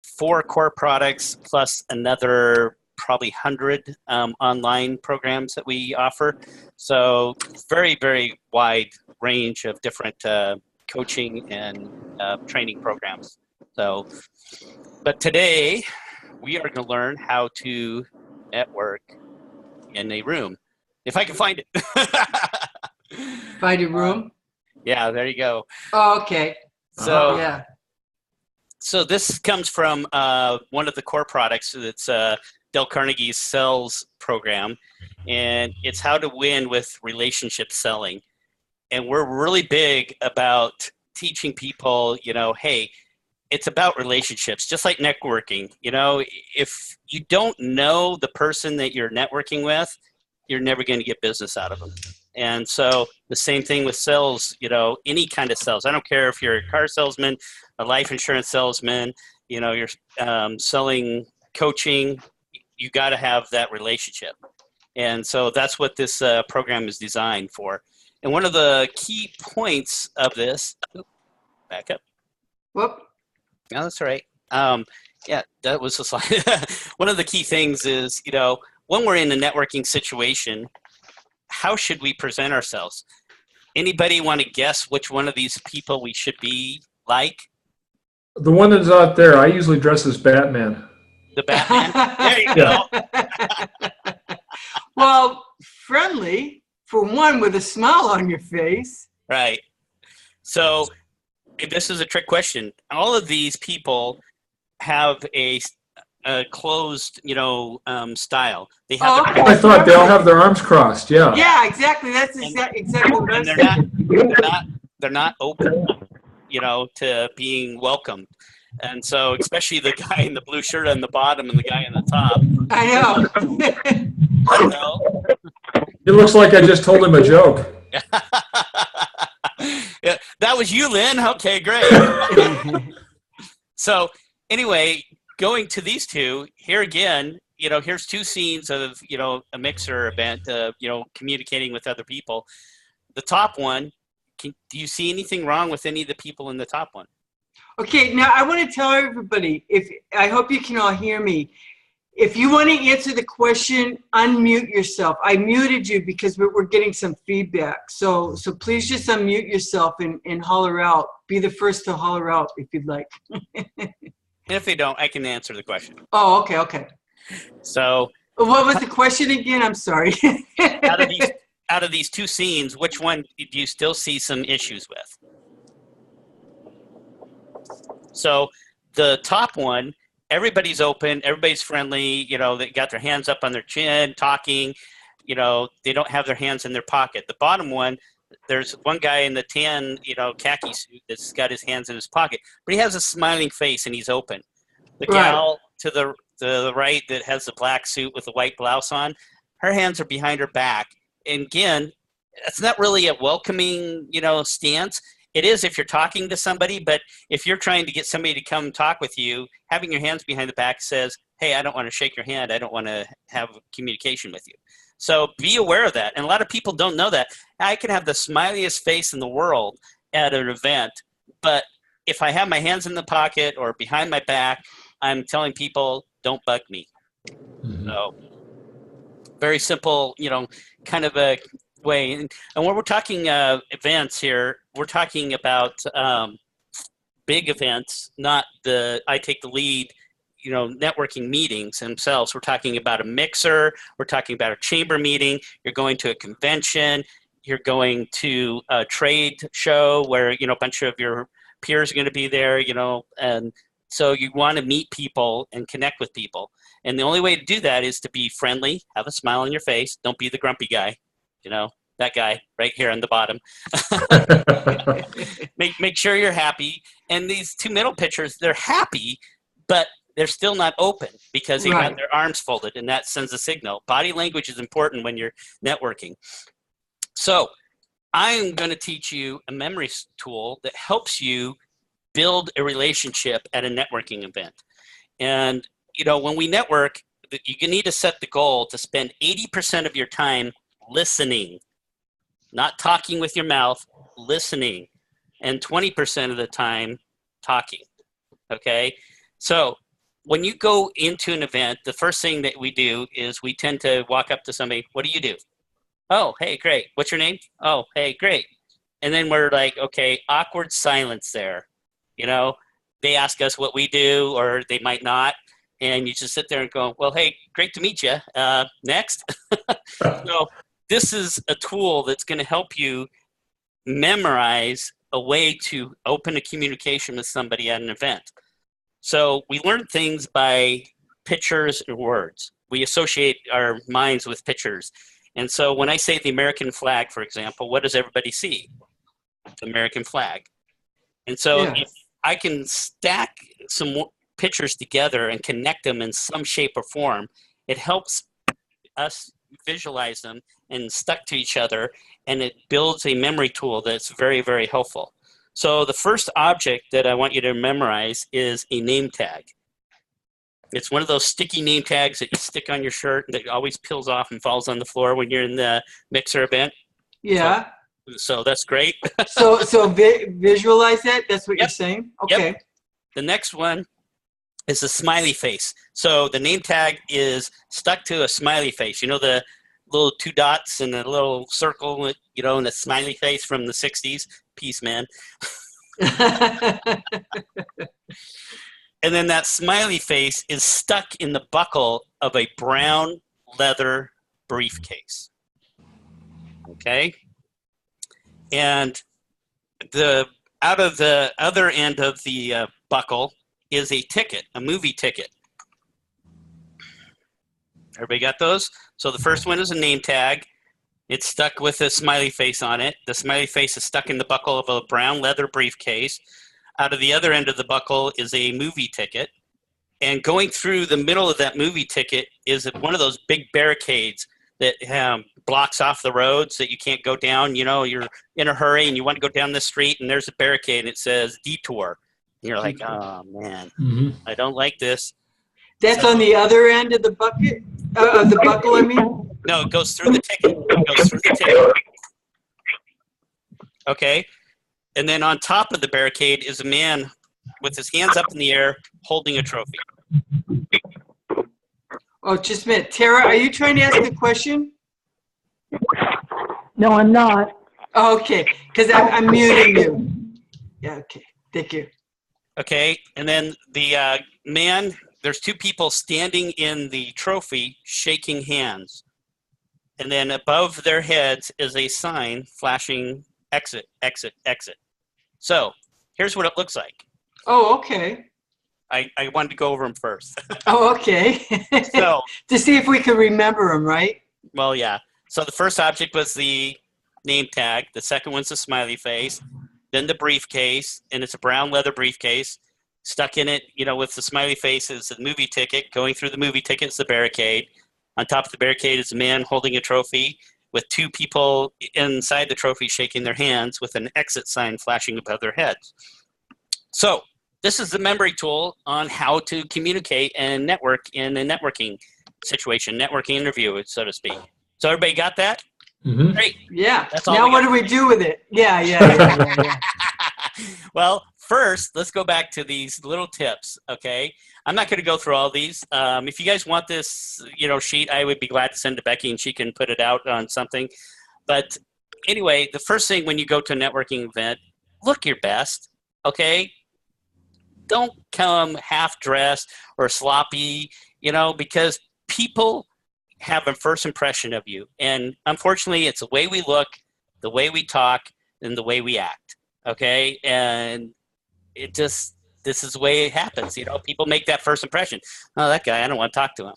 4 core products plus another probably 100 online programs that we offer. So very, very wide range of different coaching and training programs. So, but today we are going to learn how to network in a room. If I can find it. Find a room? Yeah, there you go. Oh, okay. So, yeah. So this comes from one of the core products. It's Dale Carnegie's sales program, and it's how to win with relationship selling. And we're really big about teaching people, hey, it's about relationships, just like networking. If you don't know the person that you're networking with, you're never going to get business out of them. And so the same thing with sales, any kind of sales. I don't care if you're a car salesman, a life insurance salesman, you're selling coaching, you got to have that relationship. And so that's what this program is designed for. And one of the key points of this, back up. Whoop. No, that's all right. Yeah, that was the slide. One of the key things is, when we're in a networking situation, how should we present ourselves? Anybody want to guess which one of these people we should be like? The one that's out there, I usually dress as Batman. The Batman? There you go. Well, friendly, for one, with a smile on your face. Right. So this is a trick question. All of these people have a closed, style. They have. I thought they all have their arms crossed. Yeah. Yeah, exactly. That's exactly what I'm saying. They're not open, to being welcomed. And so, especially the guy in the blue shirt on the bottom and the guy on the top. I know. It looks like I just told him a joke. Yeah, that was you, Lynn. Okay, great. So anyway, going to these two, here again, here's 2 scenes of, a mixer event, communicating with other people. The top one, do you see anything wrong with any of the people in the top one? Okay, now I want to tell everybody, I hope you can all hear me. If you want to answer the question, unmute yourself. I muted you because we're getting some feedback. So please just unmute yourself and holler out. Be the first to holler out if you'd like. And if they don't, I can answer the question. Oh, okay. So what was the question again? I'm sorry. out of these 2 scenes, which one do you still see some issues with? So the top one, everybody's open, everybody's friendly, they got their hands up on their chin, talking, they don't have their hands in their pocket. The bottom one, there's one guy in the tan, khaki suit that's got his hands in his pocket, but he has a smiling face and he's open. The gal to the right that has the black suit with the white blouse on, her hands are behind her back. And again, it's not really a welcoming, stance. It is if you're talking to somebody, but if you're trying to get somebody to come talk with you, having your hands behind the back says, hey, I don't want to shake your hand. I don't want to have communication with you. So be aware of that. And a lot of people don't know that. I can have the smiliest face in the world at an event, but if I have my hands in the pocket or behind my back, I'm telling people, don't bug me. Mm-hmm. So very simple, kind of a way. And when we're talking events here, we're talking about big events, not the I take the lead, networking meetings themselves. We're talking about a mixer. We're talking about a chamber meeting. You're going to a convention. You're going to a trade show where, a bunch of your peers are going to be there, and so you want to meet people and connect with people. And the only way to do that is to be friendly, have a smile on your face. Don't be the grumpy guy, that guy right here on the bottom. make sure you're happy. And these 2 middle pictures, they're happy, but they're still not open because they got their arms folded, and that sends a signal. Body language is important when you're networking. So I'm going to teach you a memory tool that helps you build a relationship at a networking event. And, when we network, you need to set the goal to spend 80% of your time listening, not talking with your mouth, listening, and 20% of the time talking. Okay? So when you go into an event, the first thing that we do is we tend to walk up to somebody. What do you do? Oh, hey, great. What's your name? Oh, hey, great. And then we're like, okay, awkward silence there. You know, they ask us what we do, or they might not. And you just sit there and go, well, hey, great to meet you. Next. So this is a tool that's going to help you memorize a way to open a communication with somebody at an event. So we learn things by pictures and words. We associate our minds with pictures. And so when I say the American flag, for example, what does everybody see? The American flag. And so if I can stack some pictures together and connect them in some shape or form, it helps us visualize them and stuck to each other, and it builds a memory tool that's very, very helpful. So the first object that I want you to memorize is a name tag. It's one of those sticky name tags that you stick on your shirt that always peels off and falls on the floor when you're in the mixer event. Yeah. So that's great. so visualize that? That's what you're saying? Okay. Yep. The next one is a smiley face. So the name tag is stuck to a smiley face. You know, the little 2 dots and a little circle, you know, and a smiley face from the 60s? Peace, man. And then that smiley face is stuck in the buckle of a brown leather briefcase. Okay? And out of the other end of the buckle is a ticket, a movie ticket. Everybody got those? So the first one is a name tag. It's stuck with a smiley face on it. The smiley face is stuck in the buckle of a brown leather briefcase. Out of the other end of the buckle is a movie ticket. And going through the middle of that movie ticket is one of those big barricades that blocks off the road so that you can't go down. You know, you're in a hurry and you want to go down the street and there's a barricade and it says detour. And you're like, oh, man, I don't like this. That's on the other end of the bucket? Of the buckle, I mean? No, it goes through the ticket. It goes through the ticket. Okay. And then on top of the barricade is a man with his hands up in the air holding a trophy. Oh, just a minute. Tara, are you trying to ask a question? No, I'm not. Oh, okay, because I'm muting you. Yeah, okay. Thank you. Okay. And then the man, there's 2 people standing in the trophy shaking hands. And then above their heads is a sign flashing exit, exit, exit. So here's what it looks like. Oh, okay. I wanted to go over them first. Oh, okay. So to see if we could remember them, right? Well, yeah. So the first object was the name tag. The second one's the smiley face. Then the briefcase, and it's a brown leather briefcase. Stuck in it, you know, with the smiley face is the movie ticket. Going through the movie ticket is the barricade. On top of the barricade is a man holding a trophy with 2 people inside the trophy shaking their hands with an exit sign flashing above their heads. So this is the memory tool on how to communicate and network in a networking situation, networking interview, so to speak. So everybody got that? Mm-hmm. Great. Yeah. That's all now what do we do with it? Yeah. Well, first, let's go back to these little tips, okay? I'm not going to go through all these. If you guys want this, you know, sheet, I would be glad to send to Becky and she can put it out on something. But anyway, the first thing when you go to a networking event, look your best, okay? Don't come half-dressed or sloppy, you know, because people have a first impression of you. And unfortunately, it's the way we look, the way we talk, and the way we act, okay? And it just, this is the way it happens. You know, people make that first impression. Oh, that guy, I don't want to talk to him.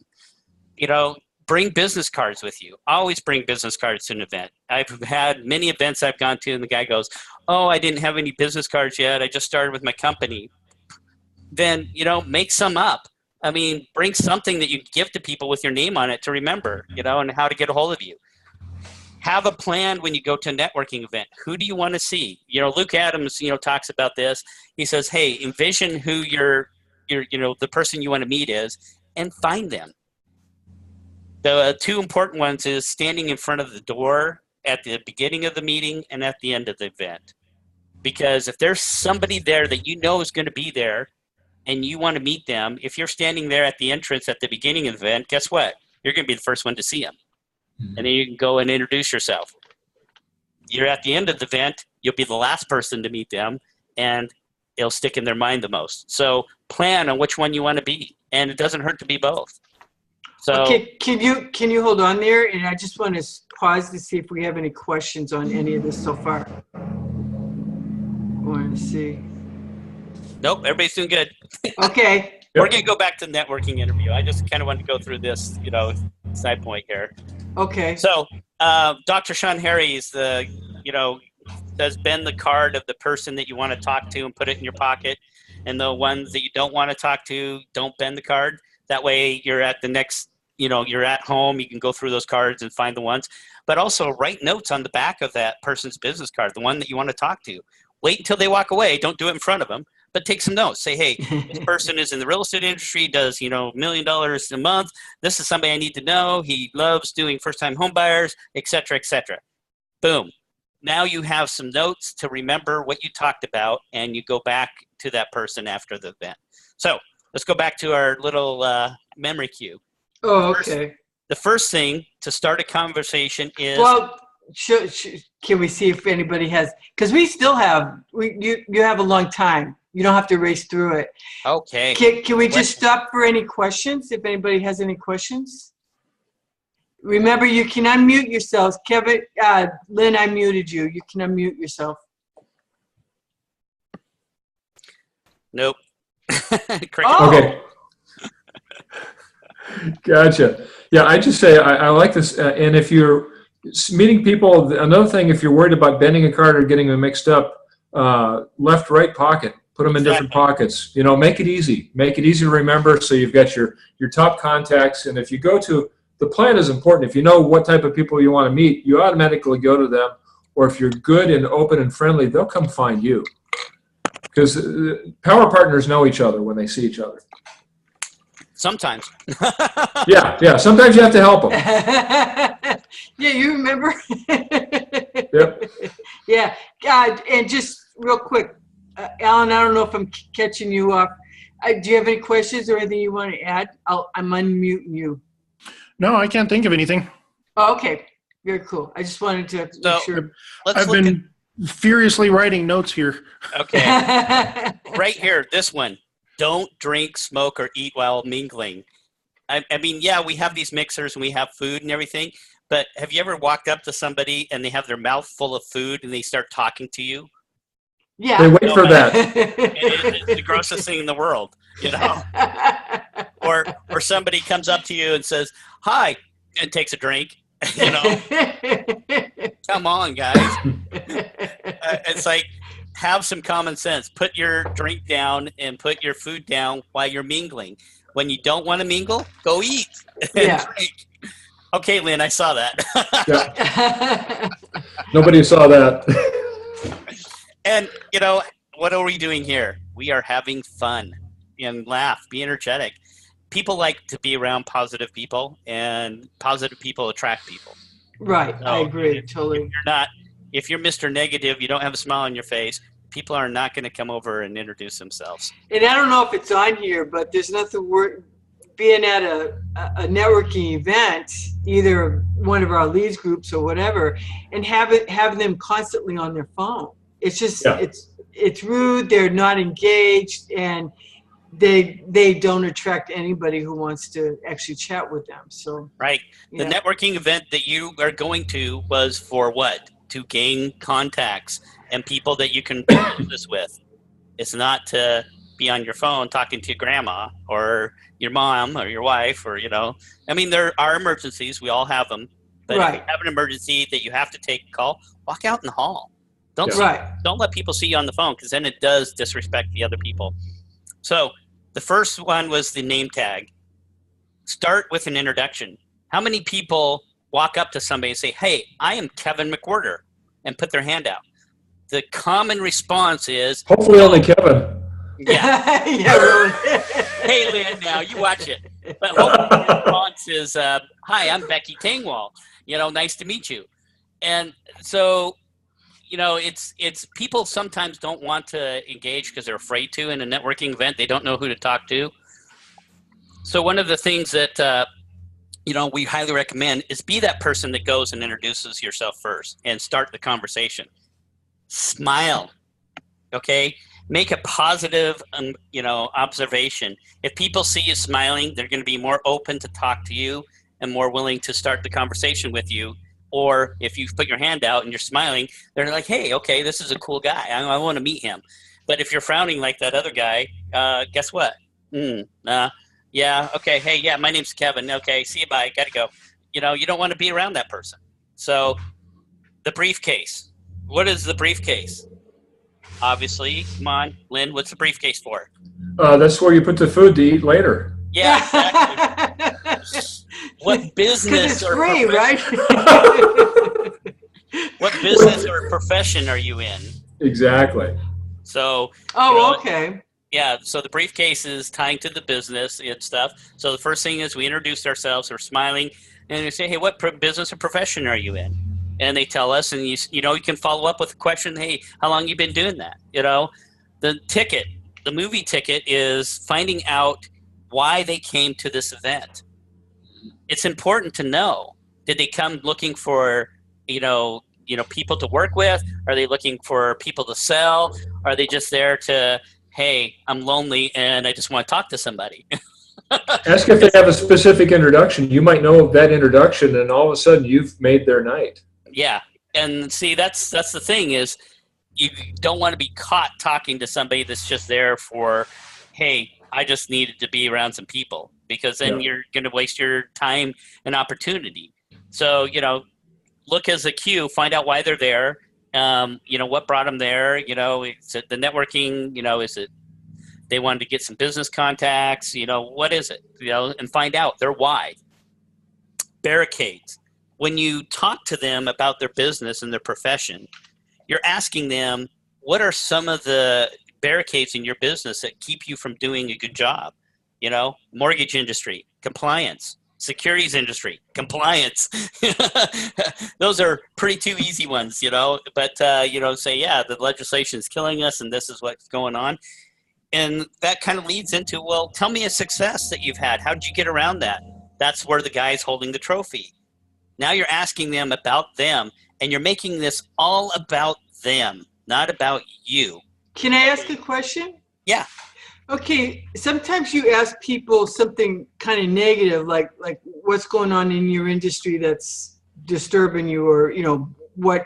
You know, bring business cards with you. Always bring business cards to an event. I've had many events I've gone to and the guy goes, oh, I didn't have any business cards yet. I just started with my company. Then, you know, make some up. I mean, bring something that you give to people with your name on it to remember, you know, and how to get a hold of you. Have a plan when you go to a networking event. Who do you want to see? You know, Luke Adams, you know, talks about this. He says, hey, envision who your you know, the person you want to meet is and find them. The 2 important ones is standing in front of the door at the beginning of the meeting and at the end of the event. Because if there's somebody there that you know is going to be there, and you want to meet them, if you're standing there at the entrance at the beginning of the event, guess what? You're going to be the first one to see them. And then you can go and introduce yourself. You're at the end of the event, you'll be the last person to meet them, and it'll stick in their mind the most. So plan on which one you want to be, and it doesn't hurt to be both. So okay, can you hold on there? And I just want to pause to see if we have any questions on any of this so far. Want to see. nope, everybody's doing good. Okay. We're going to go back to the networking interview. I just kind of wanted to go through this, side point here. Okay. So Dr. Sean Harry's says bend the card of the person that you want to talk to and put it in your pocket. And the ones that you don't want to talk to, don't bend the card. That way you're at the next, you're at home. You can go through those cards and find the ones. But also write notes on the back of that person's business card, the one that you want to talk to. Wait until they walk away. Don't do it in front of them. But take some notes. Say, hey, this person is in the real estate industry, does, $1 million a month. This is somebody I need to know. He loves doing first-time home buyers, et cetera, et cetera. Boom. Now you have some notes to remember what you talked about, and you go back to that person after the event. So let's go back to our little memory cue. Oh, okay. The first thing to start a conversation is... Well, can we see if anybody has... Because we still have... You have a long time. You don't have to race through it. Okay. Can we just stop for any questions, if anybody has any questions? Remember, you can unmute yourselves. Kevin, Lynn, I muted you. You can unmute yourself. Nope. Oh. Okay. Gotcha. Yeah, I just say I like this. And if you're meeting people, another thing, if you're worried about bending a card or getting them mixed up, left, right pocket. Put them in different pockets. Make it easy. Make it easy to remember, so you've got your top contacts. And if you go to, the plan is important. If you know what type of people you want to meet, you automatically go to them. Or if you're good and open and friendly, they'll come find you. Because power partners know each other when they see each other. Sometimes. Yeah. Sometimes you have to help them. Yeah, you remember? Yep. Yeah. And just real quick, Alan, I don't know if I'm catching you up. Do you have any questions or anything you want to add? I'm unmuting you. No, I can't think of anything. Oh, okay. Very cool. I just wanted to make sure. I've been furiously writing notes here. Okay. Right here, this one. Don't drink, smoke, or eat while mingling. I mean, yeah, we have these mixers and we have food and everything, but have you ever walked up to somebody and they have their mouth full of food and they start talking to you? Yeah. They wait for that. It's the grossest thing in the world, Or somebody comes up to you and says, hi, and takes a drink, Come on, guys. It's like, have some common sense. Put your drink down and put your food down while you're mingling. When you don't want to mingle, go eat and drink. Okay, Lynn, I saw that. Yeah. Nobody saw that. And, what are we doing here? We are having fun and laugh, be energetic. People like to be around positive people, and positive people attract people. Right, So I agree, totally. If you're Mr. Negative, you don't have a smile on your face, people are not going to come over and introduce themselves. And I don't know if it's on here, but there's nothing worse being at a networking event, either one of our leads groups or whatever, and having them constantly on their phone. It's just it's rude. They're not engaged, and they don't attract anybody who wants to actually chat with them. So right, the networking event that you are going to was for what? To gain contacts and people that you can do business with. It's not to be on your phone talking to your grandma or your mom or your wife or, I mean, there are emergencies. We all have them. But if you have an emergency that you have to take a call, walk out in the hall. Don't let people see you on the phone, because then it does disrespect the other people. So the first one was the name tag. Start with an introduction. How many people walk up to somebody and say, hey, I am Kevin McWhirter, and put their hand out? The common response is... Hopefully only Kevin. Yeah. Yeah, really. Hey, Lynn, now you watch it. But hopefully the response is, hi, I'm Becky Tangwall. Nice to meet you. And so you know, it's people sometimes don't want to engage because they're afraid to in a networking event. They don't know who to talk to. So one of the things that you know, we highly recommend is be that person that goes and introduces yourself first and start the conversation. Smile, okay? Make a positive, you know, observation. If people see you smiling, they're going to be more open to talk to you and more willing to start the conversation with you. Or if you put your hand out and you're smiling, they're like, hey, okay, this is a cool guy. I want to meet him. But if you're frowning like that other guy, guess what? Yeah, okay, hey, yeah, my name's Kevin. Okay, see you, bye, gotta go. You know, you don't want to be around that person. So the briefcase. What is the briefcase? Obviously, come on, Lynn, what's the briefcase for? That's where you put the food to eat later. Yeah, exactly. What business it's or free, right? what business or profession are you in? Exactly. So Okay. Yeah, so the briefcase is tying to the business and stuff. So the first thing is we introduce ourselves, we're smiling, and we say, hey, what business or profession are you in? And they tell us, and you know, you can follow up with a question, hey, how long you been doing that? You know, the ticket, the movie ticket is finding out why they came to this event. It's important to know. Did they come looking for, you know, people to work with? Are they looking for people to sell? Are they just there to, hey, I'm lonely and I just want to talk to somebody? Ask if they have a specific introduction. You might know of that introduction, and all of a sudden you've made their night. Yeah, and see, that's the thing is you don't want to be caught talking to somebody that's just there for, hey, I just needed to be around some people, because then you're going to waste your time and opportunity. So, you know, look as a cue, find out why they're there. You know, what brought them there? You know, is it the networking? You know, is it they wanted to get some business contacts? You know, what is it? You know, and find out their why. Barricades. When you talk to them about their business and their profession, you're asking them, what are some of the barricades in your business that keep you from doing a good job? You know, mortgage industry, compliance. Securities industry, compliance. Those are pretty two easy ones, you know, but, you know, say, yeah, the legislation is killing us and this is what's going on. And that kind of leads into, well, tell me a success that you've had. How did you get around that? That's where the guy's holding the trophy. Now you're asking them about them, and you're making this all about them, not about you. Can I ask a question? Yeah. Okay, sometimes you ask people something kind of negative, like what's going on in your industry that's disturbing you, or, you know, what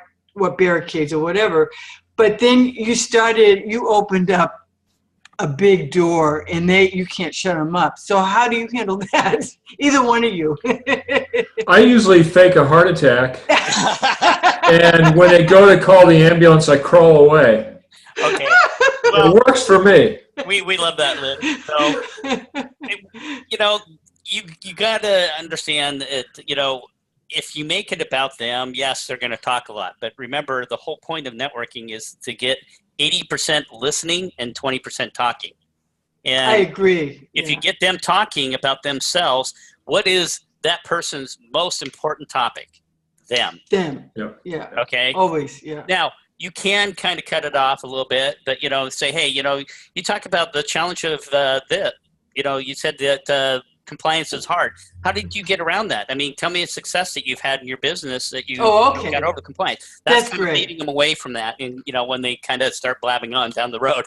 barricades or whatever. But then you opened up a big door, and you can't shut them up. So how do you handle that? Either one of you. I usually fake a heart attack, and when they go to call the ambulance, I crawl away. Okay. Well, it works for me. We love that, Lynn. So, you know, you got to understand that, you know, if you make it about them, yes, they're going to talk a lot. But remember, the whole point of networking is to get 80% listening and 20% talking. And I agree. If you get them talking about themselves, what is that person's most important topic? Them. Them. Yeah. Okay. Always. Yeah. Now, you can kind of cut it off a little bit, but, you know, say, hey, you know, you talk about the challenge of this. You know, you said that compliance is hard. How did you get around that? I mean, tell me a success that you've had in your business that you got over compliance. That's kind of leading them away from that, and, you know, when they kind of start blabbing on down the road.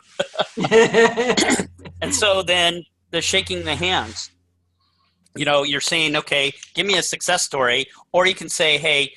And so then they're shaking the hands. You know, you're saying, okay, give me a success story, or you can say, hey,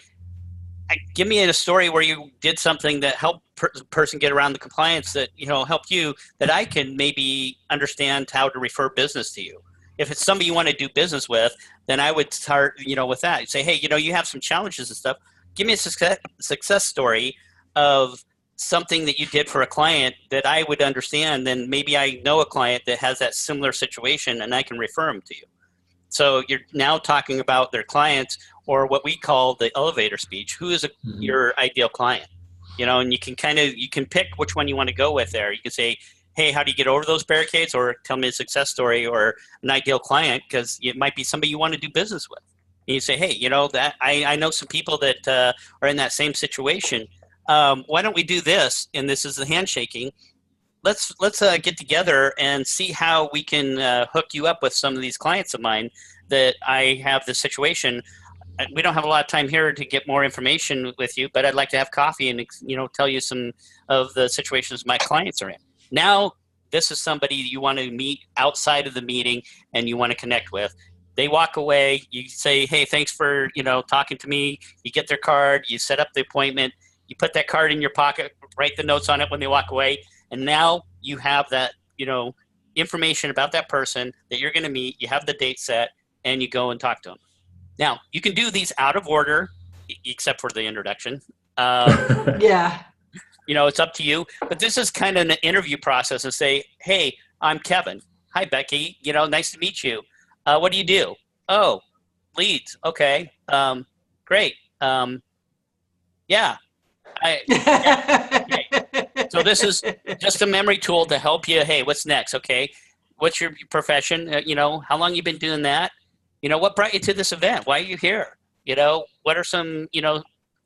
give me a story where you did something that helped the person get around the compliance that, you know, helped you, that I can maybe understand how to refer business to you. If it's somebody you want to do business with, then I would start, you know, with that. You'd say, hey, you know, you have some challenges and stuff. Give me a success story of something that you did for a client that I would understand. Then maybe I know a client that has that similar situation and I can refer them to you. So you're now talking about their clients, or what we call the elevator speech. Who is your ideal client? You know, and you can pick which one you want to go with there. You can say, hey, how do you get over those barricades? Or tell me a success story or an ideal client, because it might be somebody you want to do business with. And you say, hey, you know, that I know some people that are in that same situation. why don't we do this? And this is the handshaking. Let's get together and see how we can hook you up with some of these clients of mine that I have this situation. We don't have a lot of time here to get more information with you, but I'd like to have coffee and, you know, tell you some of the situations my clients are in. Now, this is somebody you want to meet outside of the meeting and you want to connect with. They walk away. You say, hey, thanks for, you know, talking to me. You get their card. You set up the appointment. You put that card in your pocket, write the notes on it when they walk away. And now you have that, you know, information about that person that you're going to meet. You have the date set and you go and talk to them. Now, you can do these out of order, except for the introduction. Yeah. You know, it's up to you. But this is kind of an interview process and say, hey, I'm Kevin. Hi, Becky. You know, nice to meet you. What do you do? Oh, leads. Okay. Great. Yeah. Okay. So this is just a memory tool to help you. Hey, what's next? Okay. What's your profession? You know, how long you been doing that? You know, what brought you to this event? Why are you here? You know, what are some, you know,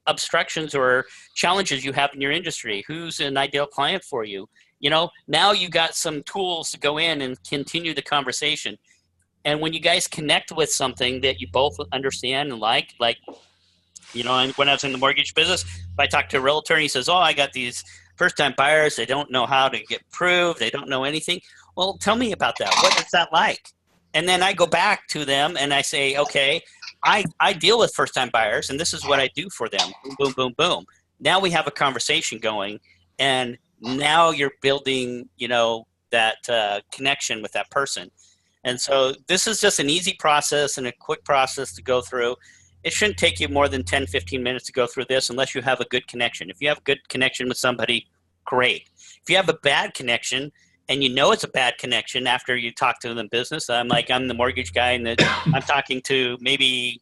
obstructions or challenges you have in your industry? Who's an ideal client for you? You know, now you got some tools to go in and continue the conversation. And when you guys connect with something that you both understand and like, you know, and when I was in the mortgage business, if I talk to a realtor and he says, oh, I got these first-time buyers, they don't know how to get approved, they don't know anything. Well, tell me about that. What is that like? And then I go back to them and I say, okay, I deal with first-time buyers and this is what I do for them. Boom, boom, boom, boom. Now we have a conversation going and now you're building, you know, that connection with that person. And so this is just an easy process and a quick process to go through. It shouldn't take you more than 10, 15 minutes to go through this unless you have a good connection. If you have a good connection with somebody, great. If you have a bad connection and you know it's a bad connection after you talk to them in business, I'm the mortgage guy and I'm talking to maybe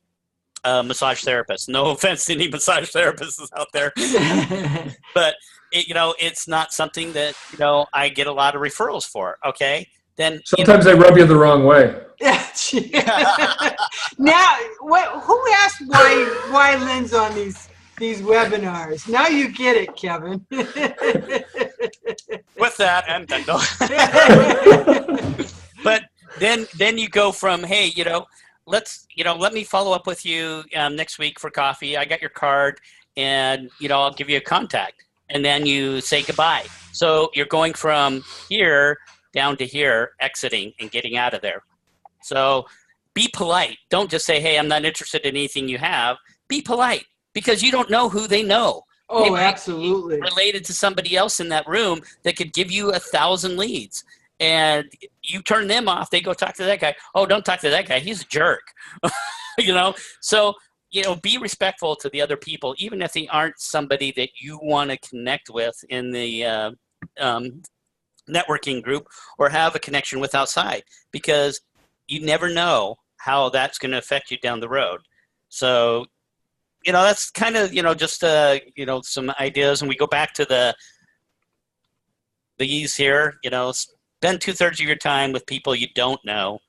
a massage therapist. No offense to any massage therapists out there. But, you know, it's not something that, you know, I get a lot of referrals for, okay? Then sometimes they rub you the wrong way. Now, who asked why Lynn's on these webinars? Now you get it, Kevin. With that, I'm done. But then you go from, hey, you know, let me follow up with you next week for coffee. I got your card, and you know, I'll give you a contact, and then you say goodbye. So you're going from here down to here, exiting and getting out of there. So be polite. Don't just say, hey, I'm not interested in anything you have. Be polite because you don't know who they know. Oh, absolutely. Related to somebody else in that room that could give you 1,000 leads. And you turn them off, they go talk to that guy. Oh, don't talk to that guy. He's a jerk. You know, so, you know, be respectful to the other people, even if they aren't somebody that you want to connect with in the networking group or have a connection with outside, because you never know how that's going to affect you down the road. So, you know, that's kind of, you know, just, you know, some ideas. And we go back to these here, you know, spend 2/3 of your time with people you don't know.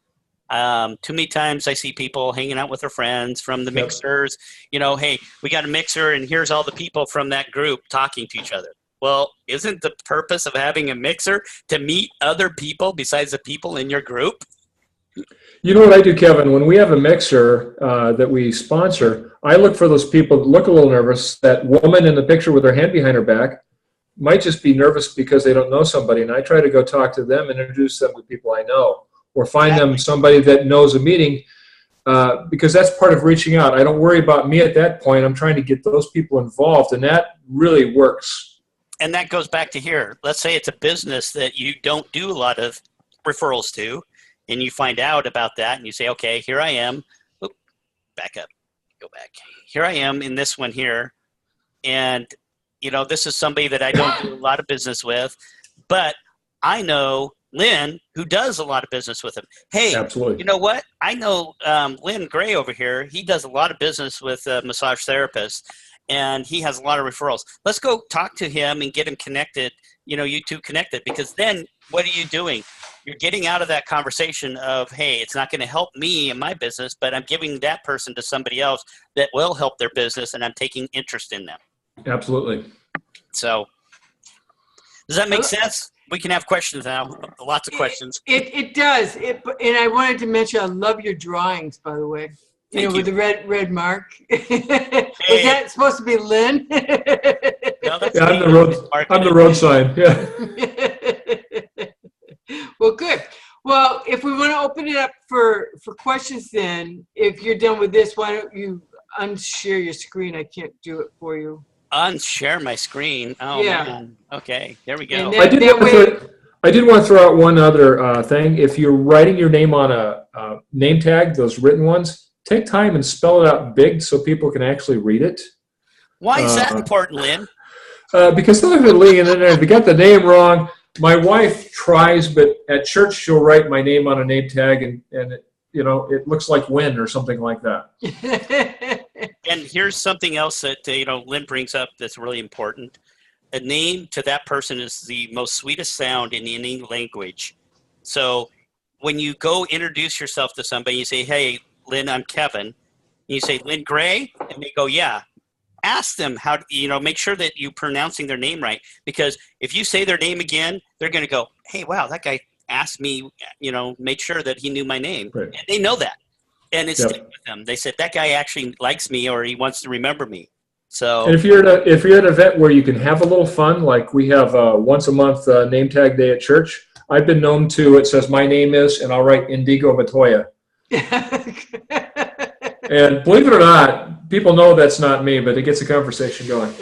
Too many times I see people hanging out with their friends from the mixers, you know, hey, we got a mixer and here's all the people from that group talking to each other. Well, isn't the purpose of having a mixer to meet other people besides the people in your group? You know what I do, Kevin? When we have a mixer that we sponsor, I look for those people that look a little nervous. That woman in the picture with her hand behind her back might just be nervous because they don't know somebody, and I try to go talk to them and introduce them to people I know, or find them somebody that knows a meeting, because that's part of reaching out. I don't worry about me at that point. I'm trying to get those people involved, and that really works. And that goes back to here. Let's say it's a business that you don't do a lot of referrals to, and you find out about that, and you say, okay, here I am. Oop, back up. Go back. Here I am in this one here, and you know, this is somebody that I don't do a lot of business with, but I know Lynn, who does a lot of business with him. Hey, absolutely. You know what? I know Lynn Gray over here. He does a lot of business with massage therapists, and he has a lot of referrals. Let's go talk to him and get him connected, you know, you two connected, because then what are you doing? You're getting out of that conversation of, hey, it's not going to help me in my business, but I'm giving that person to somebody else that will help their business, and I'm taking interest in them. Absolutely. So does that make sense? We can have questions now. Lots of questions. It does. And I wanted to mention, I love your drawings, by the way. Thank you. With the red mark. Was that supposed to be Lynn? No, that's Yeah, me. I'm the road sign. Yeah. Well, good. Well, if we want to open it up for questions, then if you're done with this, why don't you unshare your screen? I can't do it for you. Unshare my screen. Oh, Yeah. man. Okay, there we go. And I did want to throw out one other thing. If you're writing your name on a name tag, those written ones, take time and spell it out big so people can actually read it. Why is that important, Lynn? Because sometimes if you got the name wrong, my wife tries, but at church she'll write my name on a name tag, and it looks like Win or something like that. And here's something else that Lynn brings up that's really important. A name to that person is the most sweetest sound in any language. So when you go introduce yourself to somebody, you say, "Hey, Lynn, I'm Kevin." And you say, "Lynn Gray?" And they go, "Yeah." Ask them how, make sure that you're pronouncing their name right. Because if you say their name again, they're going to go, "Hey, wow, that guy asked me, made sure that he knew my name." Right. And they know that. And it's sticking with them. They said, that guy actually likes me, or he wants to remember me. So, and if you're at an event where you can have a little fun, like we have once a month name tag day at church, I've been known to, it says my name is, and I'll write Indigo Matoya. And believe it or not, people know that's not me, but it gets a conversation going.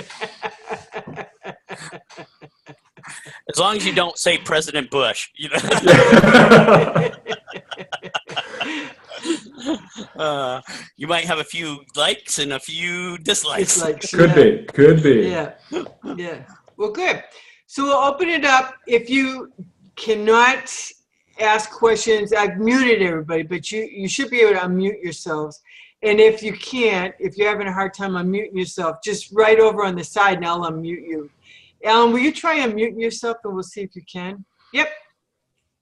As long as you don't say President Bush, you might have a few likes and a few dislikes. Could be. Yeah. Well, good. So we'll open it up. If you cannot ask questions, I've muted everybody, but you should be able to unmute yourselves. And if you can't, if you're having a hard time unmuting yourself, just right over on the side and I'll unmute you. Alan, will you try unmuting yourself and we'll see if you can? Yep.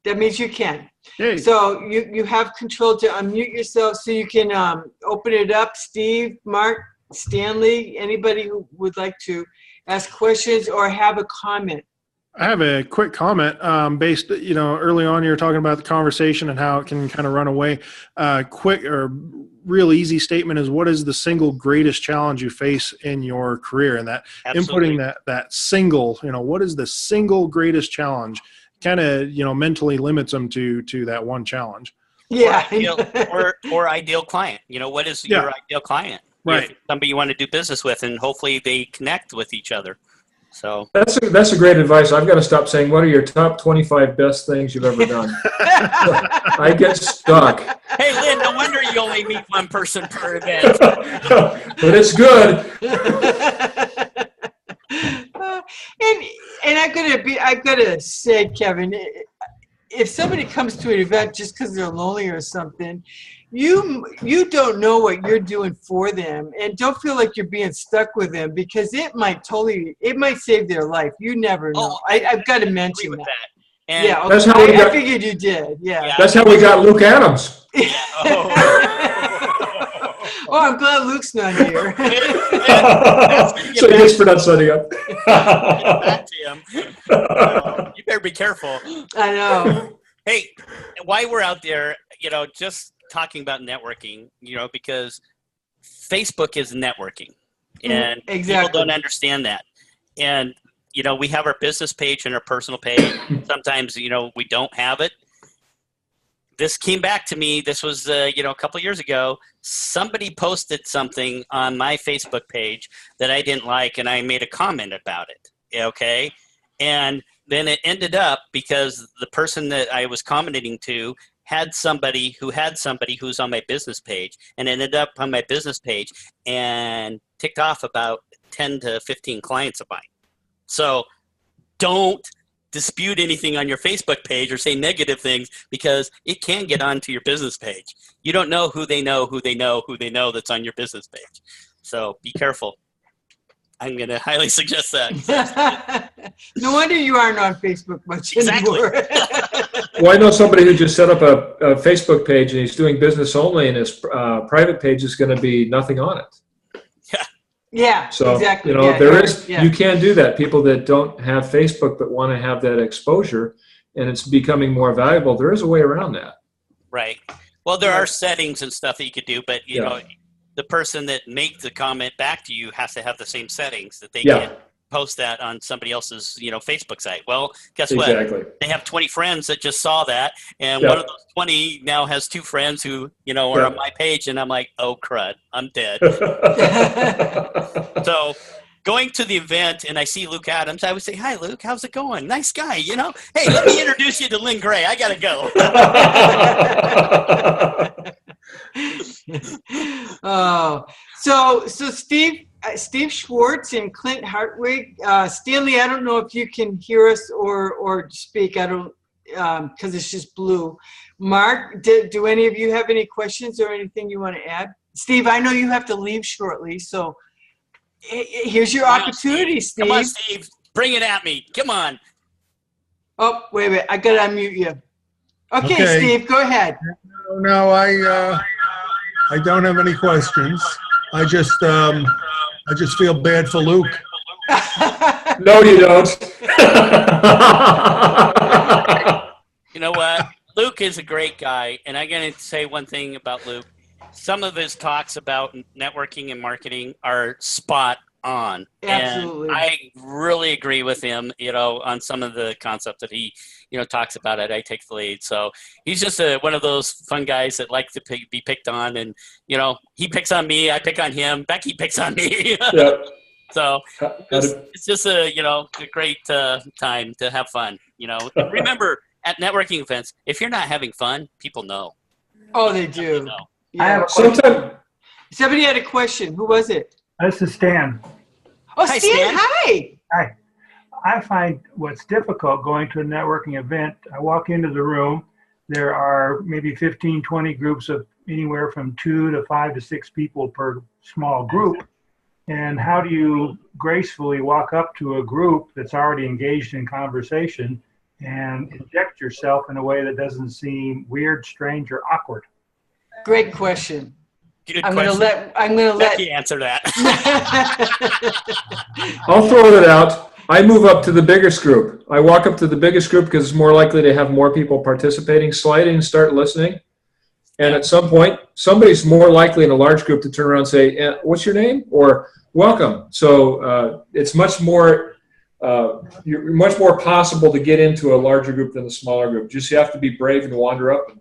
That means you can. Hey. So you have control to unmute yourself so you can open it up. Steve, Mark, Stanley, anybody who would like to ask questions or have a comment. I have a quick comment based, early on you were talking about the conversation and how it can kind of run away. Quick or real easy statement is, what is the single greatest challenge you face in your career? And that Absolutely. Inputting that single, what is the single greatest challenge kind of, mentally limits them to that one challenge. Yeah. Or ideal client. What is your ideal client? Right. Somebody you want to do business with, and hopefully they connect with each other. So that's a great advice. I've got to stop saying, what are your top 25 best things you've ever done? I get stuck. Hey, Lynn, no wonder you only meet one person per event. But it's good. And I've got to say, Kevin, if somebody comes to an event just because they're lonely or something, you don't know what you're doing for them, and don't feel like you're being stuck with them, because it might save their life. You never know. I've got to mention that. And yeah, okay. That's how I figured you did. Yeah. That's how we got Luke Adams. Yeah. Oh, I'm glad Luke's not here. So he gets for not setting up. Back to him. You better be careful. I know. Hey, while we're out there, just talking about networking, because Facebook is networking, and exactly. People don't understand that. And, we have our business page and our personal page. Sometimes, we don't have it. This came back to me. This was, a couple of years ago. Somebody posted something on my Facebook page that I didn't like, and I made a comment about it. Okay. And then it ended up, because the person that I was commenting to had somebody who's on my business page, and ended up on my business page and ticked off about 10 to 15 clients of mine. So don't dispute anything on your Facebook page or say negative things, because it can get onto your business page. You don't know who they know that's on your business page. So be careful. I'm going to highly suggest that. No wonder you aren't on Facebook much anymore. Well, I know somebody who just set up a Facebook page, and he's doing business only, and his private page is going to be nothing on it. Yeah. Yeah, So, exactly. You can do that. People that don't have Facebook but want to have that exposure and it's becoming more valuable, there is a way around that. Right. Well, there are settings and stuff that you could do, but you know, the person that makes the comment back to you has to have the same settings that they can post that on somebody else's, Facebook site. Well, guess what? They have 20 friends that just saw that, and one of those 20 now has 2 friends who, are on my page, and I'm like, oh crud, I'm dead. So going to the event and I see Luke Adams, I would say, hi, Luke, how's it going? Nice guy, Hey, let me introduce you to Lynn Gray. I got to go. Oh, so Steve Schwartz and Clint Hartwig. Stanley, I don't know if you can hear us or speak. I don't, because it's just blue. Mark, do any of you have any questions or anything you want to add? Steve, I know you have to leave shortly, so here's your opportunity, Steve. Come on, Steve. Bring it at me. Come on. Oh, wait a minute. I got to unmute you. Okay, Steve, go ahead. No, I don't have any questions. I just feel bad for Luke. No, you don't. You know what? Luke is a great guy, and I'm going to say one thing about Luke. Some of his talks about networking and marketing are spot on. Absolutely. And I really agree with him, on some of the concepts that he, talks about it. I take the lead. So he's just one of those fun guys that like to be picked on. And, he picks on me. I pick on him. Becky picks on me. Yep. So it's just a great time to have fun, And remember, at networking events, if you're not having fun, people know. Oh, they do. Know. Yeah. I have a question. Somebody had a question. Who was it? This is Stan. Oh, Hi, Stan. Hi. Hi. I find what's difficult going to a networking event, I walk into the room, there are maybe 15, 20 groups of anywhere from 2 to 5 to 6 people per small group. And how do you gracefully walk up to a group that's already engaged in conversation and inject yourself in a way that doesn't seem weird, strange, or awkward? Great question. Good I'm question. gonna let Becky answer that. I'll throw it out. I move up to the biggest group. I walk up to the biggest group because it's more likely to have more people participating. Slide in and start listening. And at some point, somebody's more likely in a large group to turn around and say, what's your name? Or welcome. So it's much more possible to get into a larger group than a smaller group. Just you have to be brave and wander up and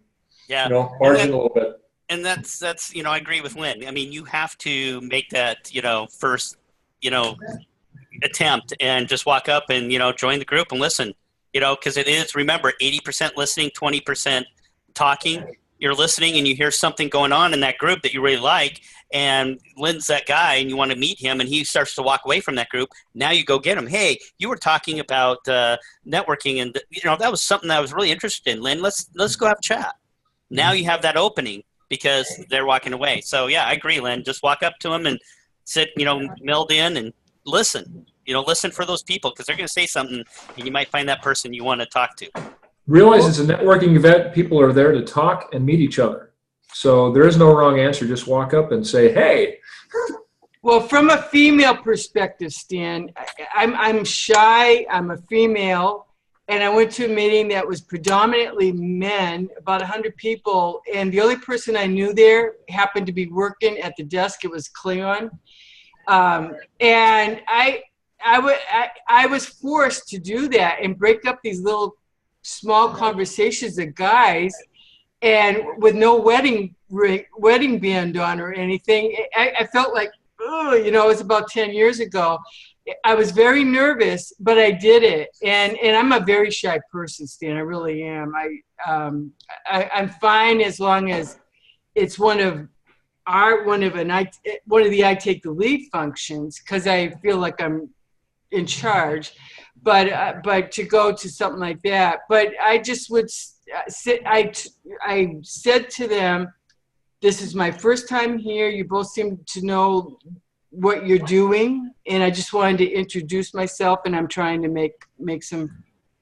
margin a little bit. And that's I agree with Lynn. I mean, you have to make that first attempt and just walk up and join the group and listen. Because it is, remember, 80% listening, 20% talking. You're listening and you hear something going on in that group that you really like, and Lynn's that guy and you want to meet him and he starts to walk away from that group. Now you go get him. Hey, you were talking about networking and that was something that I was really interested in, Lynn. Let's go have a chat. Now you have that opening because they're walking away. So yeah, I agree, Lynn. Just walk up to them and sit, meld in and listen. Listen for those people because they're going to say something and you might find that person you want to talk to. Realize it's a networking event. People are there to talk and meet each other. So there is no wrong answer. Just walk up and say, hey. Well, from a female perspective, Stan, I'm shy. I'm a female. And I went to a meeting that was predominantly men, about 100 people. And the only person I knew there happened to be working at the desk. It was Cleon. And I was forced to do that and break up these little small conversations of guys, and with no wedding band on or anything. I felt like, it was about 10 years ago. I was very nervous, but I did it. And I'm a very shy person, Stan. I really am. I'm fine as long as it's one of the I take the lead functions, because I feel like I'm in charge. But to go to something like that, but I just would sit. I said to them, "This is my first time here. You both seem to know what you're doing, and I just wanted to introduce myself, and I'm trying to make some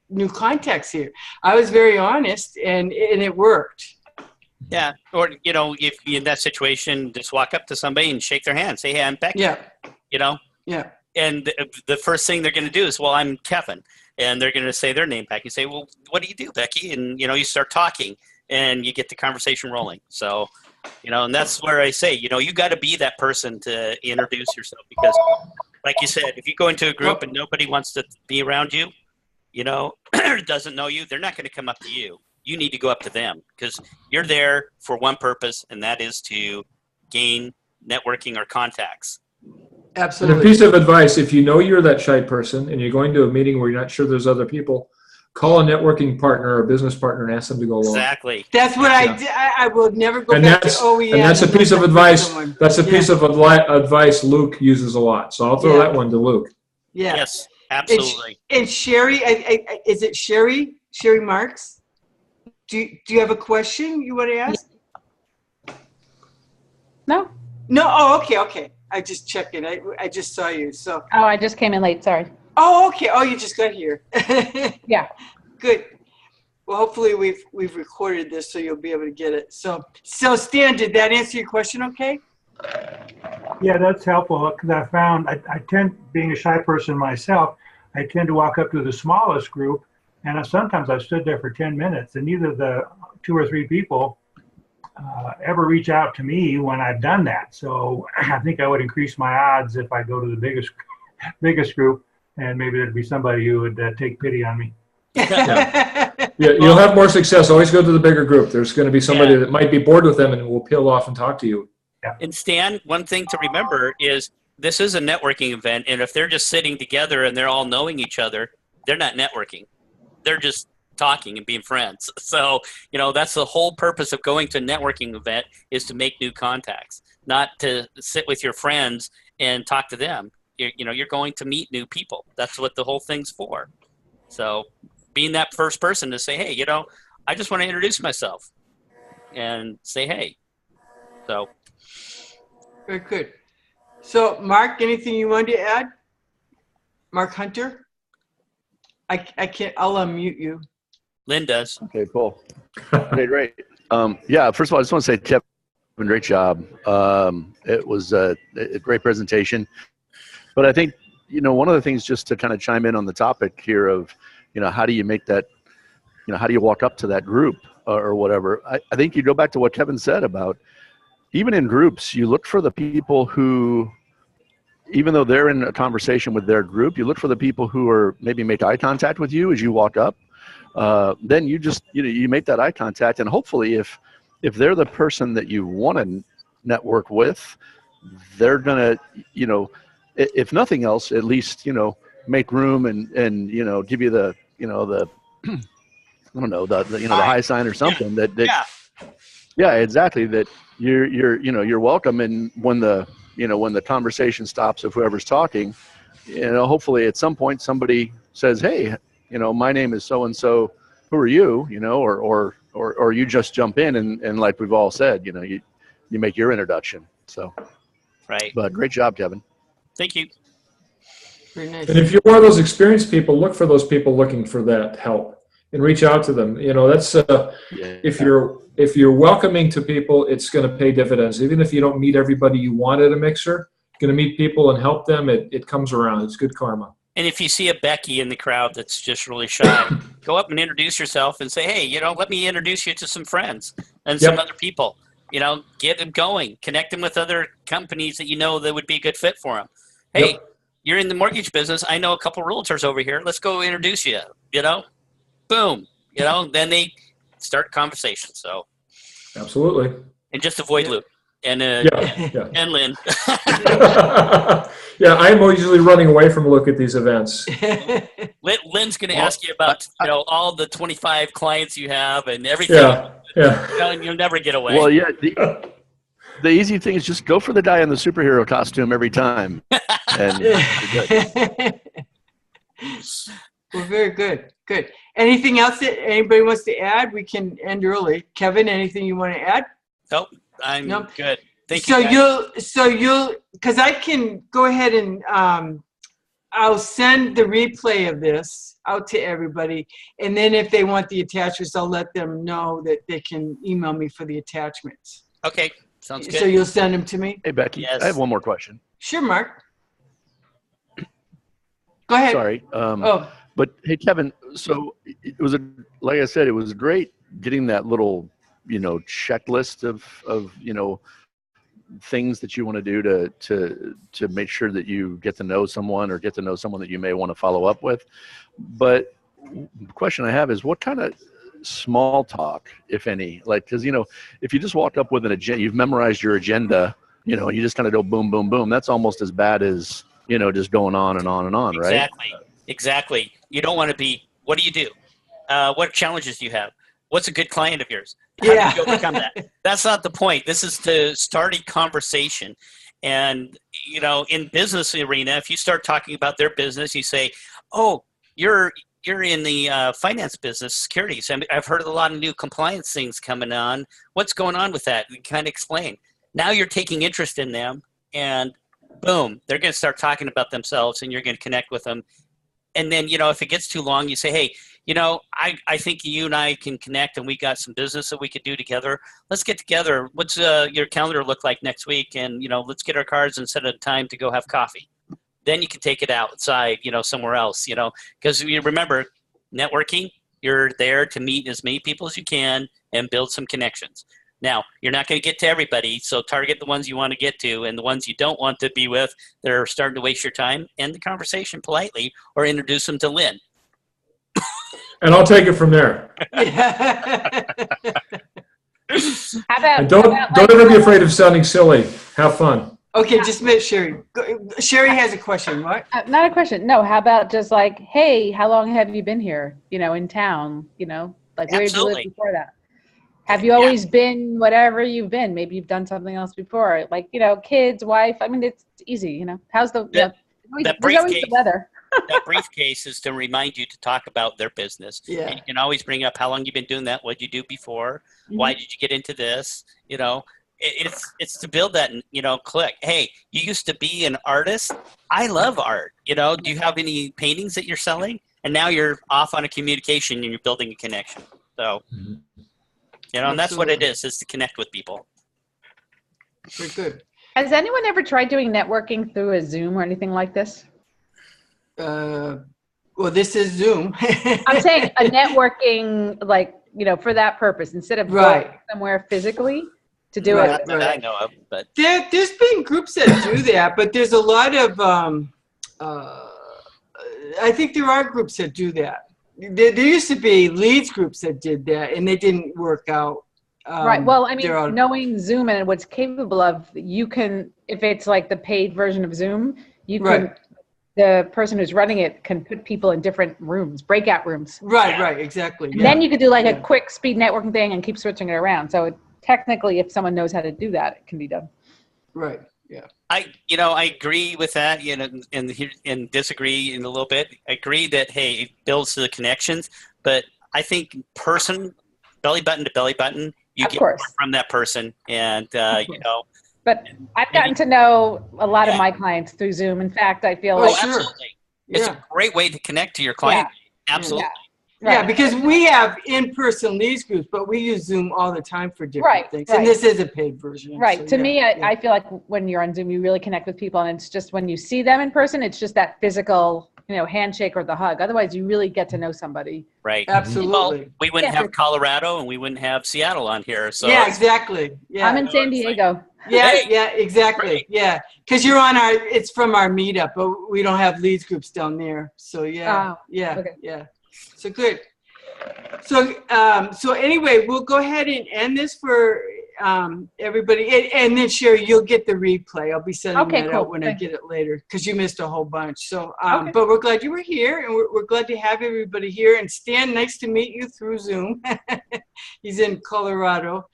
new contacts here." I was very honest, and it worked. Yeah, or if you're in that situation, just walk up to somebody and shake their hand. Say, "Hey, I'm Becky." Yeah. you know? Yeah. And the first thing they're going to do is, well, I'm Kevin. And they're going to say their name back. You say, well, what do you do, Becky? And, you start talking and you get the conversation rolling. So, and that's where I say, you got to be that person to introduce yourself, because like you said, if you go into a group and nobody wants to be around you, doesn't know you, they're not going to come up to you. You need to go up to them, because you're there for one purpose, and that is to gain networking or contacts. Absolutely. And a piece of advice, if you know you're that shy person and you're going to a meeting where you're not sure there's other people, call a networking partner or a business partner and ask them to go along. Exactly. That's what I did. I will never go And back to that's, OEM. and that's a piece of advice. That's a Yeah. piece of advice Luke uses a lot. So I'll throw Yeah. that one to Luke. Yeah. Yes, absolutely. And Sherry, is it Sherry? Sherry Marks? Do you have a question you want to ask? No. No. Oh, okay. I just checked in. I just saw you. So. Oh, I just came in late. Sorry. Oh, okay. Oh, you just got here. Yeah. Good. Well, hopefully we've recorded this so you'll be able to get it. So Stan, did that answer your question? Okay. Yeah, that's helpful, because I found I tend, being a shy person myself, I tend to walk up to the smallest group, and sometimes I've stood there for 10 minutes, and neither the 2 or 3 people ever reach out to me when I've done that. So I think I would increase my odds if I go to the biggest group, and maybe there'd be somebody who would take pity on me. Yeah, you'll have more success. Always go to the bigger group. There's going to be somebody that might be bored with them and will peel off and talk to you. And Stan, one thing to remember is this is a networking event, and if they're just sitting together and they're all knowing each other, they're not networking. They're just talking and being friends. So, that's the whole purpose of going to a networking event, is to make new contacts, not to sit with your friends and talk to them. You're going to meet new people. That's what the whole thing's for. So being that first person to say, hey, I just want to introduce myself and say, hey. So. Very good. So Mark, anything you wanted to add? Mark Hunter? I can't, I'll unmute you. Lynn does. Okay, cool. Okay, great. Yeah, first of all, I just want to say, Kevin, great job. It was a great presentation. But I think, one of the things, just to kind of chime in on the topic here of, how do you make that, how do you walk up to that group or whatever? I think you go back to what Kevin said about, even in groups, you look for the people who, even though they're in a conversation with their group, you look for the people who are maybe make eye contact with you as you walk up. Then you just, you make that eye contact, and hopefully if they're the person that you want to network with, they're going to, if nothing else, at least, make room and give you the, the, I don't know, the high sign or something that yeah, exactly. That you're welcome. And when the conversation stops of whoever's talking, hopefully at some point somebody says, hey, my name is so-and-so, who are you, or you just jump in and like we've all said, you make your introduction. So, right. But great job, Kevin. Thank you. Very nice. And if you're one of those experienced people, look for those people looking for that help and reach out to them. That's if you're welcoming to people, it's going to pay dividends. Even if you don't meet everybody you want at a mixer, you're going to meet people and help them. It comes around. It's good karma. And if you see a Becky in the crowd that's just really shy, go up and introduce yourself and say, hey, let me introduce you to some friends and some other people. Get them going. Connect them with other companies that that would be a good fit for them. Hey, you're in the mortgage business. I know a couple realtors over here. Let's go introduce you. Boom. Then they start conversation. So absolutely. And just avoid Luke and and Lynn. Yeah, I'm usually running away from Luke at these events. Lynn's going to ask you about all the 25 clients you have and everything. Yeah. And you'll never get away. Well, yeah. The easy thing is just go for the guy in the superhero costume every time. And well, very good. Good. Anything else that anybody wants to add? We can end early. Kevin, anything you want to add? Nope. I'm good. Thank you. You'll, because I can go ahead and I'll send the replay of this out to everybody. And then if they want the attachments, I'll let them know that they can email me for the attachments. Okay. Sounds good. So you'll send them to me? Hey, Becky, yes. I have one more question. Sure, Mark. Go ahead. Sorry. But hey, Kevin, so it was like I said, it was great getting that little, checklist of things that you want to do to make sure that you get to know someone or get to know someone that you may want to follow up with. But the question I have is, what kind of small talk, if any, because if you just walk up with an agenda, you've memorized your agenda, you just kind of go boom, boom, boom. That's almost as bad as just going on and on and on, right? Exactly. You don't want to be. What do you do? What challenges do you have? What's a good client of yours? How do you overcome that? That's not the point. This is to start a conversation. And, in business arena, if you start talking about their business, you say, oh, you're in the finance business, securities. I've heard of a lot of new compliance things coming on. What's going on with that? You kind of explain. Now you're taking interest in them, and boom, they're going to start talking about themselves, and you're going to connect with them. And then, if it gets too long, you say, hey, I think you and I can connect, and we got some business that we could do together. Let's get together. What's your calendar look like next week? And, let's get our cards and set a time to go have coffee. Then you can take it outside, somewhere else, because you remember, networking, you're there to meet as many people as you can and build some connections. Now, you're not going to get to everybody, so target the ones you want to get to, and the ones you don't want to be with that are starting to waste your time, end the conversation politely, or introduce them to Lynn. And I'll take it from there. And don't ever be afraid of sounding silly. Have fun. Okay, just a minute, Sherry. Sherry has a question, right? Not a question. No, how about just like, hey, how long have you been here, in town? Like where did you live before that? Have you always been whatever you've been? Maybe you've done something else before, like, kids, wife. I mean, it's easy, How's the weather? That briefcase is to remind you to talk about their business. Yeah. And you can always bring up how long you've been doing that, what you do before, why did you get into this, It's to build that, click. Hey, you used to be an artist. I love art. Do you have any paintings that you're selling? And now you're off on a communication and you're building a connection. So, and that's what it is to connect with people. Very good. Has anyone ever tried doing networking through a Zoom or anything like this? Well, this is Zoom. I'm saying a networking, for that purpose, instead of going somewhere physically to do it. Not that I know of, but there's been groups that do that, but there's a lot of, I think there are groups that do that. There used to be leads groups that did that, and they didn't work out. Right. Well, I mean, knowing Zoom and what's capable of, you can, if it's like the paid version of Zoom, you can, the person who's running it can put people in different rooms, breakout rooms. Right, exactly. And then you could do like a quick speed networking thing and keep switching it around. So technically, if someone knows how to do that, it can be done. Right. Yeah. I agree with that, and disagree in a little bit. I agree that, hey, it builds the connections, but I think belly button to belly button, you get more from that person, and But I've gotten to know a lot of my clients through Zoom. In fact, I feel like absolutely, it's a great way to connect to your client. Absolutely. Yeah, because we have in-person leads groups, but we use Zoom all the time for different things. And this is a paid version. Right. So, to me, I feel like when you're on Zoom, you really connect with people. And it's just when you see them in person, it's just that physical, handshake or the hug. Otherwise, you really get to know somebody. Right. Absolutely. Well, we wouldn't have Colorado and we wouldn't have Seattle on here. So exactly. Yeah. I'm in San Diego. Exactly. Right. Yeah. Because it's from our meetup, but we don't have leads groups down there. So yeah. So good. So anyway, we'll go ahead and end this for everybody. And then Sherry, you'll get the replay. I'll be sending that out when I get it later because you missed a whole bunch. So, but we're glad you were here, and we're glad to have everybody here. And Stan, nice to meet you through Zoom. He's in Colorado.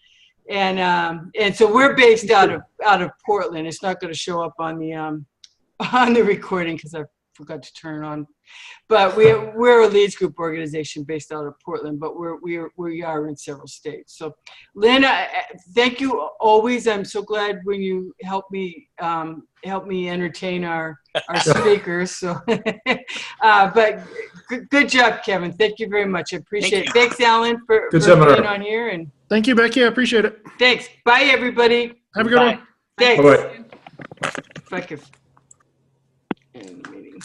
And so we're based out of Portland. It's not going to show up on the recording because I forgot to turn it on. But we're a leads group organization based out of Portland, but we are in several states. So, Lynn, thank you always. I'm so glad when you help me entertain our speakers. So, but good job, Kevin. Thank you very much. I appreciate it. Thanks, Alan, for being on here. And thank you, Becky. I appreciate it. Thanks. Bye, everybody. Have a good one. Thanks. Bye-bye. If I could end the meeting.